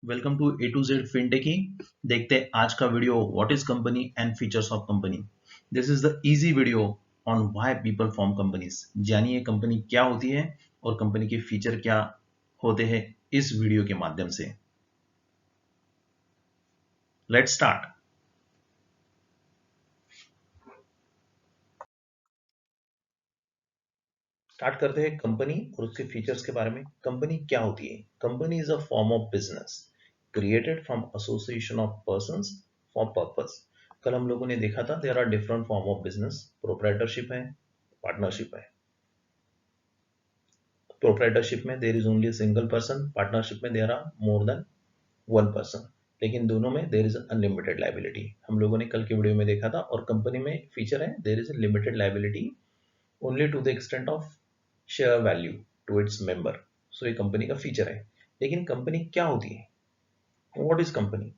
Welcome to A to Z फिनटेकी। देखते हैं आज का video what is company and features of company. This is the easy video on why people form companies. जानिए company क्या होती है और कंपनी के फीचर क्या होते हैं इस वीडियो के माध्यम से। Let's start. स्टार्ट करते हैं कंपनी और उसके फीचर्स के बारे में। कंपनी क्या होती है? Company is a form of business created from association of persons for purpose. कल हम लोगों ने देखा था there are different form of business. Proprietorship है, पार्टनरशिप है। प्रोप्राइटरशिप में there is only single person, partnership में there are more than one person, लेकिन दोनों में देर इज अनलिमिटेड लाइबिलिटी। हम लोगों ने कल के वीडियो में देखा था। और कंपनी में फीचर है there is limited liability only to the extent of share value to its member. So ये कंपनी का फीचर है। लेकिन कंपनी क्या होती है? What is company?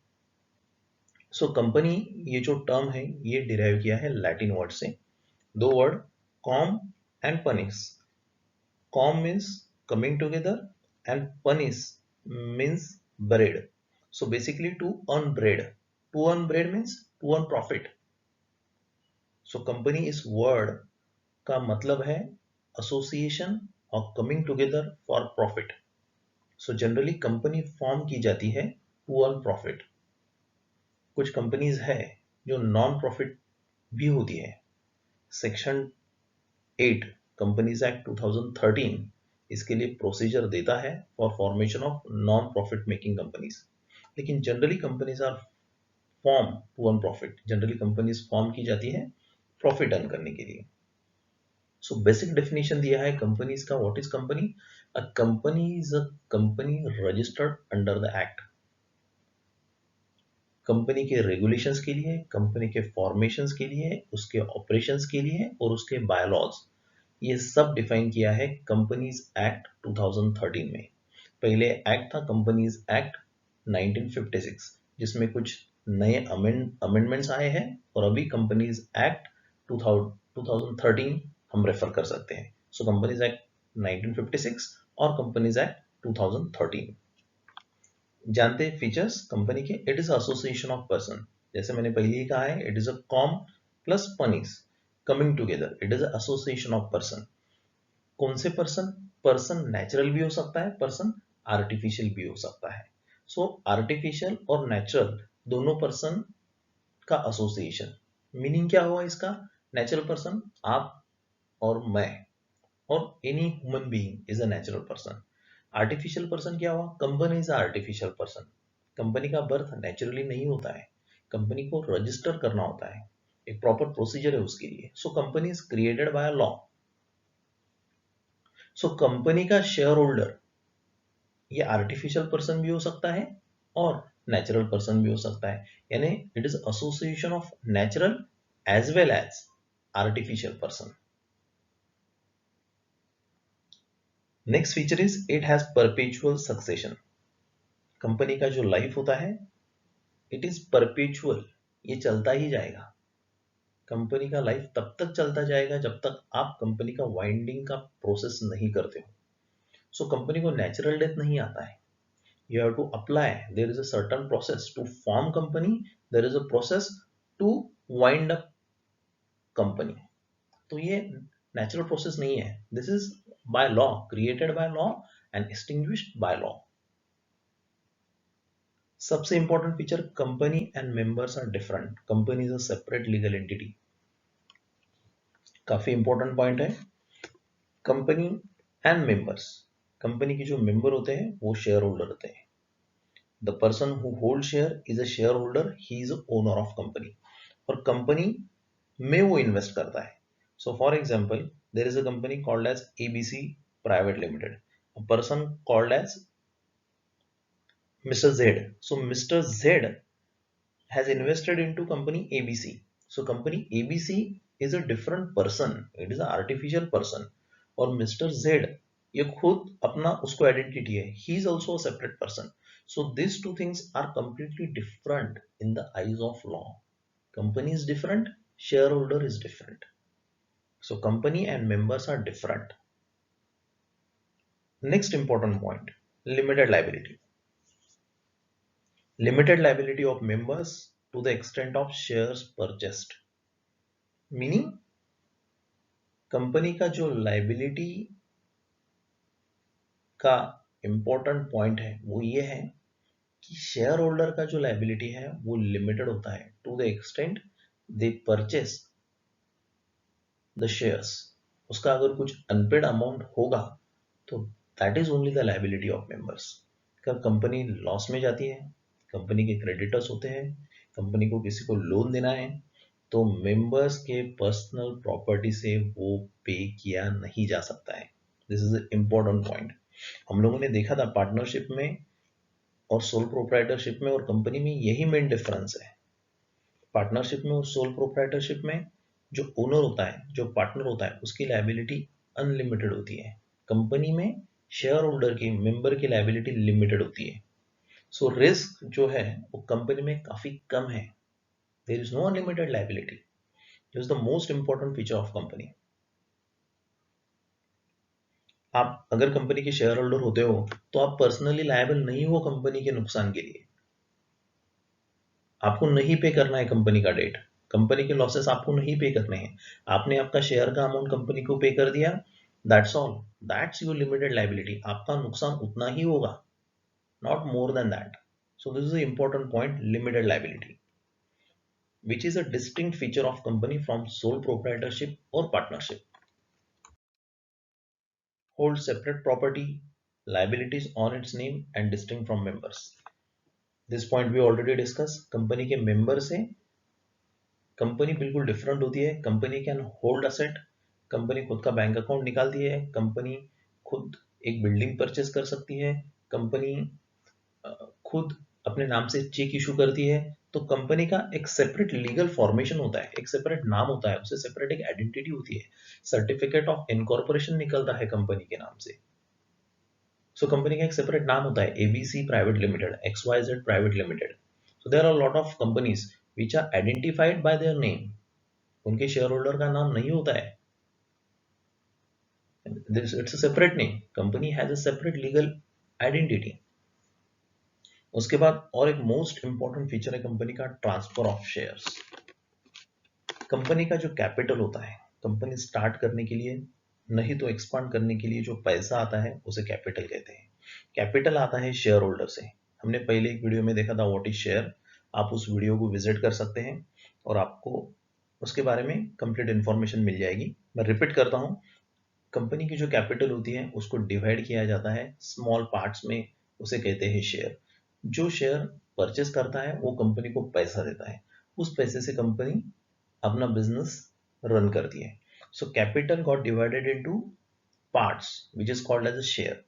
So company, ये जो टर्म है ये डिराइव किया है लैटिन वर्ड से। दो word, com and punish. Com means coming together and punish means bread. So basically to earn bread. To earn bread means to earn profit. So company इस word का मतलब है association और coming together for profit. So generally company form की जाती है to earn profit. कुछ companies है जो नॉन प्रॉफिट भी होती है। सेक्शन 8 कंपनीज एक्ट 2013 इसके लिए प्रोसीजर देता है for formation of non profit making companies. लेकिन generally companies are form to earn profit. Generally companies form की जाती है प्रॉफिट अर्न करने के लिए। सो बेसिक डेफिनेशन दिया है कंपनीज का। What is company? A company is a company registered under the act. Company के रेगुलेशंस के लिए, कंपनी के फॉर्मेशंस के लिए, उसके ऑपरेशंस के लिए और उसके बायलॉज, ये सब डिफाइन किया है कंपनीज एक्ट 2013 में। पहले एक्ट था कंपनीज एक्ट 1956 जिसमें कुछ नए अमेंडमेंट्स आए हैं। और अभी कंपनीज एक्ट 2013 हम रेफर कर सकते हैं। सो कंपनीज एक्ट 1956 और कंपनीज एक्ट 2013। जानते हैं फीचर्स कंपनी के। It is association of person, जैसे मैंने पहले ही कहा है, it is a companies coming together. It is association of person. कौन से पर्सन? पर्सन नेचुरल भी हो सकता है, पर्सन आर्टिफिशियल भी हो सकता है। सो आर्टिफिशियल और नेचुरल दोनों पर्सन का एसोसिएशन। मीनिंग क्या हुआ इसका? नेचुरल पर्सन आप और मैं, और any human being is a natural person. Artificial person क्या हुआ? Company is artificial person. Company का बर्थ नेचुरली नहीं होता है, कंपनी को रजिस्टर करना होता है, एक प्रॉपर प्रोसीजर है उसके लिए। So company is created by law. So company का शेयर होल्डर ये आर्टिफिशियल पर्सन भी हो सकता है और नेचुरल पर्सन भी हो सकता है। यानी it is association of natural as well as artificial person. Next feature is it has perpetual succession. Company का जो लाइफ होता है इट इज परपेचुअल, ये चलता ही जाएगा। कंपनी का लाइफ तब तक चलता जाएगा जब तक आप कंपनी का वाइंडिंग का प्रोसेस नहीं करते हो। सो कंपनी को नेचुरल डेथ नहीं आता है। You have to apply. There is a certain process to form company. There is a process to wind up company. तो ये नेचुरल प्रोसेस नहीं है। This is by law, created by law and extinguished by law. सबसे important feature, company and members are different. Company is a separate legal entity. काफी important point है। Company and members, company के जो member होते हैं वो share holder होते हैं। The person who hold share is a share holder, he is owner of company. और कंपनी में वो इन्वेस्ट करता है। So for example there is a company called as ABC private limited, a person called as mister Z. So mister Z has invested into company ABC. So company ABC is a different person. It is an artificial person. और Mr. Z ये खुद अपना उसको identity है. He is also a separate person. So these two things are completely different in the eyes of law. Company is different, shareholder is different. So company and members are different. Next important point, limited liability. Limited liability of members to the extent of shares purchased, meaning company का जो liability का important point है वो ये है कि share holder का जो लाइबिलिटी है वो लिमिटेड होता है to the extent they purchase the shares. उसका अगर कुछ अनपेड अमाउंट होगा तो that is only the liability of members. अगर कंपनी लॉस में जाती है, कंपनी के क्रेडिटर्स होते हैं, कंपनी को किसी को लोन देना है, तो मेंबर्स के पर्सनल प्रॉपर्टी से वो पे किया नहीं जा सकता है। This is important point. हम लोगों ने देखा था पार्टनरशिप में और सोल प्रोप्राइटरशिप में और कंपनी में यही मेन डिफरेंस है। पार्टनरशिप में और सोल प्रोप्राइटरशिप में जो ओनर होता है, जो पार्टनर होता है, उसकी लायबिलिटी अनलिमिटेड होती है। कंपनी में शेयर होल्डर की, मेंबर की लायबिलिटी लिमिटेड होती है। सो रिस्क जो है वो कंपनी में काफी कम है। There is no unlimited liability. This is the most important feature of company. आप अगर कंपनी के शेयर होल्डर होते हो तो आप पर्सनली लायबल नहीं हो कंपनी के नुकसान के लिए। आपको नहीं पे करना है कंपनी का डेट, कंपनी के लॉसेस आपको नहीं पे करने हैं। आपने आपका शेयर का अमाउंट कंपनी को पे कर दिया, that's all, that's your limited liability. आपका नुकसान उतना ही होगा, not more than that. So this is the important point, limited liability, which is a distinct feature of company from sole proprietorship or partnership. Hold separate property, liabilities on its name and distinct from members. This point we already discussed. Company के member से company बिल्कुल different होती है। Company can hold asset, company खुद का bank account निकालती है, company खुद एक बिल्डिंग परचेस कर सकती है, कंपनी खुद अपने नाम से चेक इशू करती है। तो कंपनी का एक सेपरेट लीगल फॉर्मेशन होता है, एक सेपरेट नाम होता है, उससे सेपरेट एक आइडेंटिटी होती है, सर्टिफिकेट ऑफ इनकॉर्पोरेशन निकलता है कंपनी के नाम से। सो कंपनी का एक सेपरेट नाम होता है, ABC private limited, XYZ private limited. So there are lot of companies which are identified by their name. उनके शेयर होल्डर का नाम नहीं होता है, it's a separate name, company has a separate legal identity. उसके बाद और एक मोस्ट इंपॉर्टेंट फीचर है कंपनी का, ट्रांसफर ऑफ शेयर्स। कंपनी का जो कैपिटल होता है, कंपनी स्टार्ट करने के लिए, नहीं तो एक्सपांड करने के लिए जो पैसा आता है उसे कैपिटल कहते हैं। कैपिटल आता है शेयर होल्डर से। हमने पहले एक वीडियो में देखा था व्हाट इज शेयर, आप उस वीडियो को विजिट कर सकते हैं और आपको उसके बारे में कंप्लीट इंफॉर्मेशन मिल जाएगी। मैं रिपीट करता हूँ, कंपनी की जो कैपिटल होती है उसको डिवाइड किया जाता है स्मॉल पार्ट्स में, उसे कहते हैं शेयर। जो शेयर परचेस करता है वो कंपनी को पैसा देता है, उस पैसे से कंपनी अपना बिजनेस रन करती है। So capital got divided into parts which is called as a share.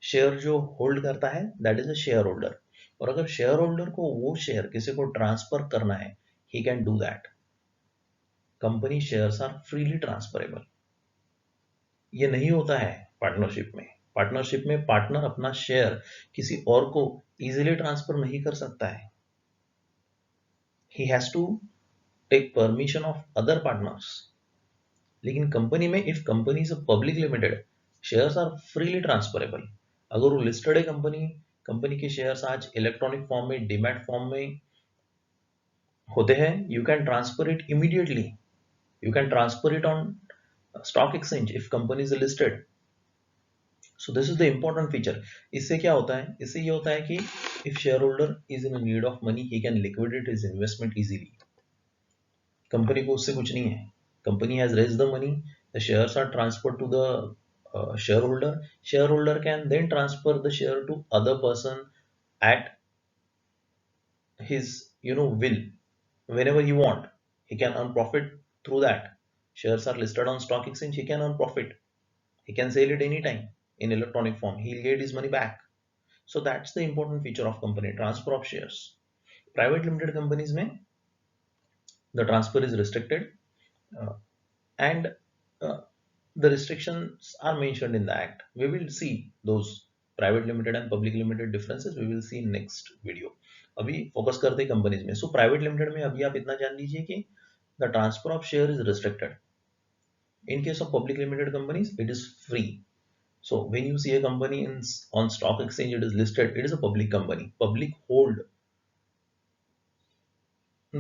Share जो होल्ड करता है that is a share holder. और अगर शेयर होल्डर को वो शेयर किसी को ट्रांसफर करना है, he can do that. Company shares are freely transferable. ये नहीं होता है पार्टनरशिप में। पार्टनरशिप में पार्टनर अपना शेयर किसी और को इजीली ट्रांसफर नहीं कर सकता है, he has to take permission of other partners. लेकिन कंपनी में, if company is a public limited, shares are freely transferable. अगर वो लिस्टेड है कंपनी, कंपनी के शेयर्स आज इलेक्ट्रॉनिक फॉर्म में, डीमैट फॉर्म में होते हैं, you can transfer it immediately, you can transfer it on stock exchange if company is listed. So this is the important feature. इससे क्या होता है, इससे ये होता है कि if share holder is in need of money, he can liquidate his investment easily. Company को उससे कुछ नहीं है, company has raised the money, the shares are transferred to the shareholder. Shareholder can then transfer the share to other person at his will, whenever he want. He can earn profit through that. Shares are listed on stock exchange, he can earn profit, he can sell it anytime in electronic form, he'll get his money back. So that's the important feature of company, transfer of shares. Private limited companies mein the transfer is restricted, uh, and uh, the restrictions are mentioned in the act. We will see those private limited and public limited differences, we will see in next video. अभी focus करते हैं companies में। So private limited में अभी आप इतना जान लीजिए कि the transfer of share is restricted. In case of public limited companies, it is free. So when you see a company on stock exchange, it is listed, it is a public company, public hold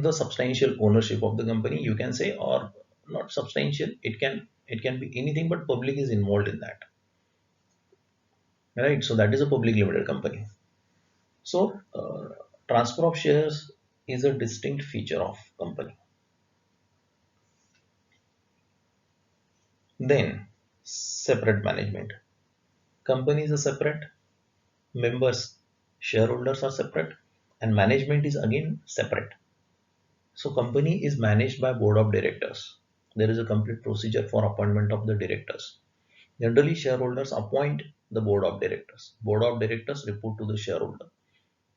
the substantial ownership of the company, you can say, or not substantial, it can be anything, but public is involved in that, right? So that is a public limited company. So transfer of shares is a distinct feature of company. Then separate management. Companies are separate, members, shareholders are separate, and management is again separate. So company is managed by board of directors. There is a complete procedure for appointment of the directors. Generally, shareholders appoint the board of directors. Board of directors report to the shareholder,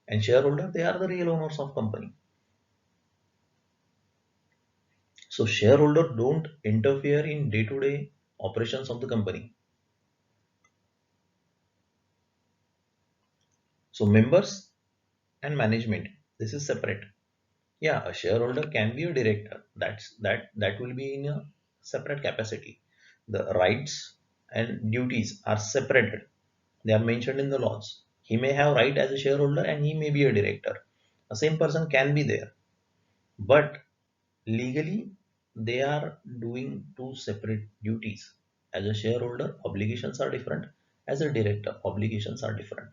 and shareholder, they are the real owners of company. So shareholder don't interfere in day-to-day operations of the company. So members and management, this is separate. Yeah, a shareholder can be a director. That will be in a separate capacity. The rights and duties are separated. They are mentioned in the laws. He may have right as a shareholder and he may be a director. The same person can be there, but legally they are doing two separate duties. As a shareholder, obligations are different. As a director, obligations are different,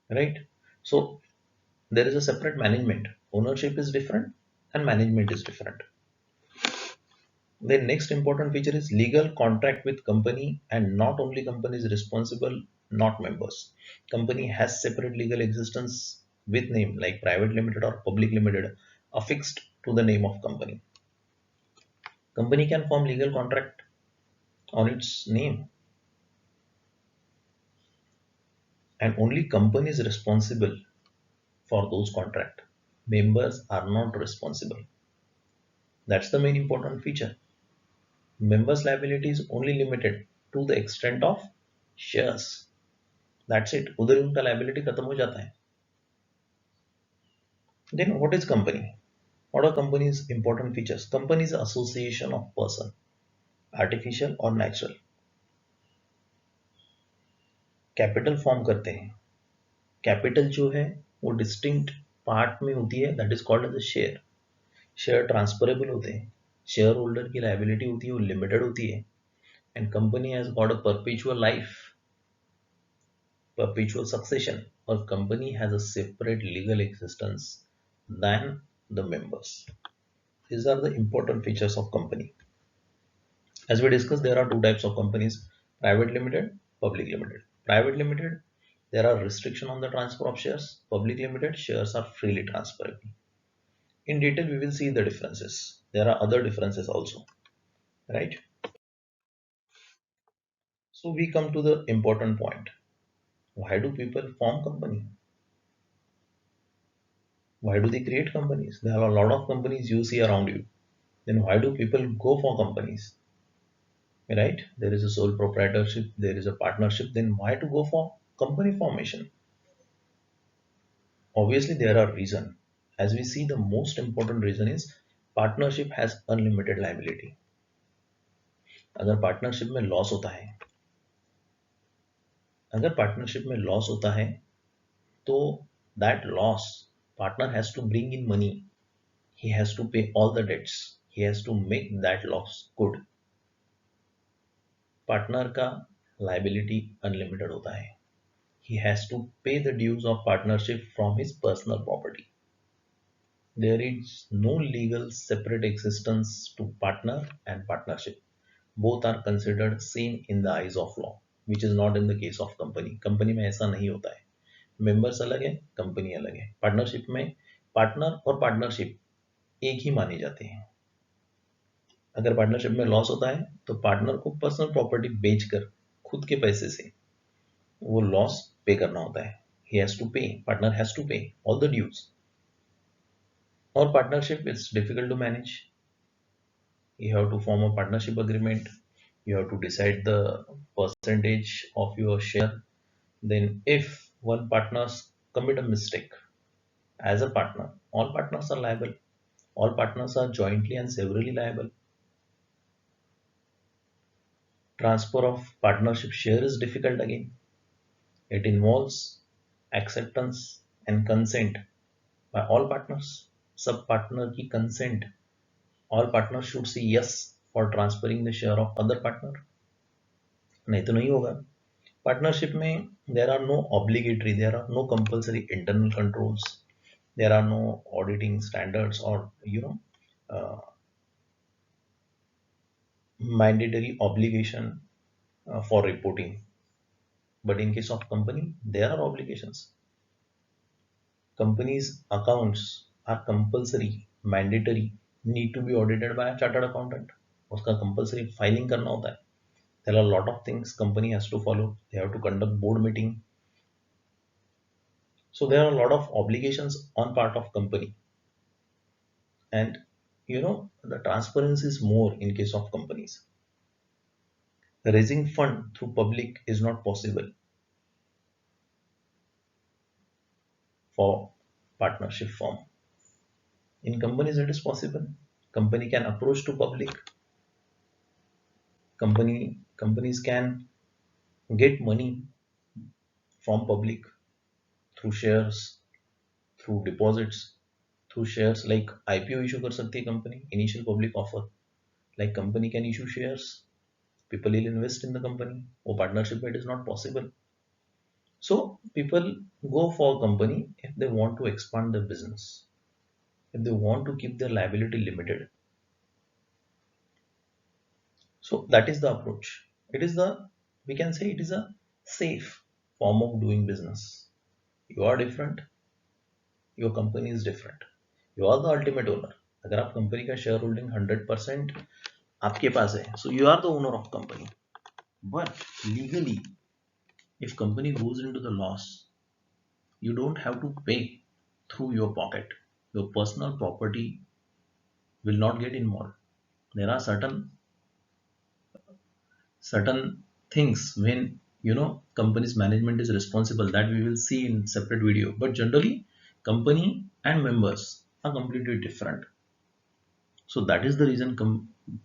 right? So there is a separate management. Ownership is different and management is different. The next important feature is legal contract with company, and not only company is responsible, not members. Company has separate legal existence with name like private limited or public limited affixed to the name of company. Company can form legal contract on its name, and only company is responsible for those contract. Members are not responsible. That's the main important feature. Members liability is only limited to the extent of shares. That's it. उधर उनका liability खत्म हो जाता है. Then what is company? What are company's important features? Company is association of person, artificial or natural. Capital form करते हैं. Capital जो है वो डिस्टिंक्ट पार्ट में होती है, that is called as a share. Share transferable होते हैं. शेयर होल्डर की लाइबिलिटी होती है वो लिमिटेड होती है. And company has got a perpetual life, perpetual succession, or company has a separate legal existence than the members. These are the important features of company. As we discussed, there are two types of companies: private limited, public limited. Private limited, there are restriction on the transfer of shares. Public limited, shares are freely transferable. In detail, we will see the differences. There are other differences also, right? So we come to the important point. Why do people form company? Why do they create companies? There are a lot of companies you see around you. Then why do people go for companies? Right? There is a sole proprietorship, there is a partnership. Then why to go for company formation? Obviously, there are reasons. As we see, the most important reason is partnership has unlimited liability. अगर partnership में loss होता है अगर partnership में loss होता है तो that loss, partner has to bring in money. He has to pay all the debts. He has to make that loss good. Partner का लाइबिलिटी अनलिमिटेड होता है. He has to pay the dues of partnership from his personal property. There is no legal separate existence to partner and partnership. Both are considered same in the eyes of law, which is not in the case of company. Company में ऐसा नहीं होता है. Members अलग है, company अलग है. Partnership में पार्टनर और पार्टनरशिप एक ही माने जाते हैं. अगर पार्टनरशिप में लॉस होता है तो पार्टनर को पर्सनल प्रॉपर्टी बेचकर खुद के पैसे से वो लॉस पे करना होता है. He has to pay, partner has to pay all the dues. Or partnership is difficult to manage. You have to form a partnership agreement. You have to decide the percentage of your share. Then if one partner commit a mistake as a partner, all partners are liable. All partners are jointly and severally liable. Transfer of partnership share is difficult again. It involves acceptance and consent by all partners. सब partner की consent, all partner should say yes for transferring the share of other partner, नहीं तो नहीं होगा। Partnership में there are no obligatory, there are no compulsory internal controls, there are no auditing standards और mandatory obligation for reporting. But in case of company, there are obligations. Companies accounts are compulsory, mandatory, need to be audited by a chartered accountant. उसका compulsory filing करना होता है. There are a lot of things company has to follow. They have to conduct board meeting. So there are a lot of obligations on part of company. And the transparency is more in case of companies. Raising fund through public is not possible for partnership firm. In companies, it is possible. Company can approach to public. Companies can get money from public through shares, through deposits, through shares. Like IPO issue कर सकती है company, initial public offer. Like company can issue shares. People will invest in the company. वो partnership में it is not possible. So people go for company if they want to expand their business, if they want to keep their liability limited. So that is the approach. It is we can say it is a safe form of doing business. You are different, your company is different. You are the ultimate owner. अगर आप company का share holding 100% आपके पास है, so you are the owner of company. But legally, if company goes into the loss, you don't have to pay through your pocket. Your personal property will not get involved. There are certain things when company's management is responsible, that we will see in separate video, but generally company and members are completely different. So that is the reason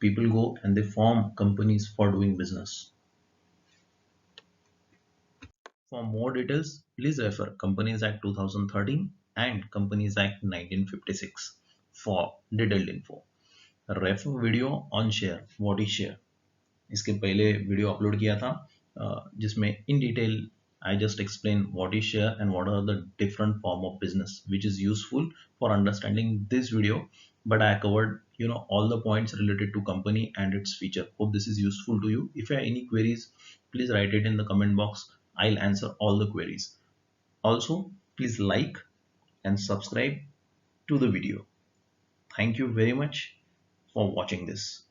people go and they form companies for doing business. For more details, please refer Companies Act 2013 and Companies Act 1956 for detailed info. Refer video on share, what is share, इसके पहले video upload किया था जिसमें in detail I just explain what is share and what are the different form of business, which is useful for understanding this video. But I covered all the points related to company and its feature. Hope this is useful to you. If you have any queries, please write it in the comment box. I'll answer all the queries. Also, please like and subscribe to the video. Thank you very much for watching this.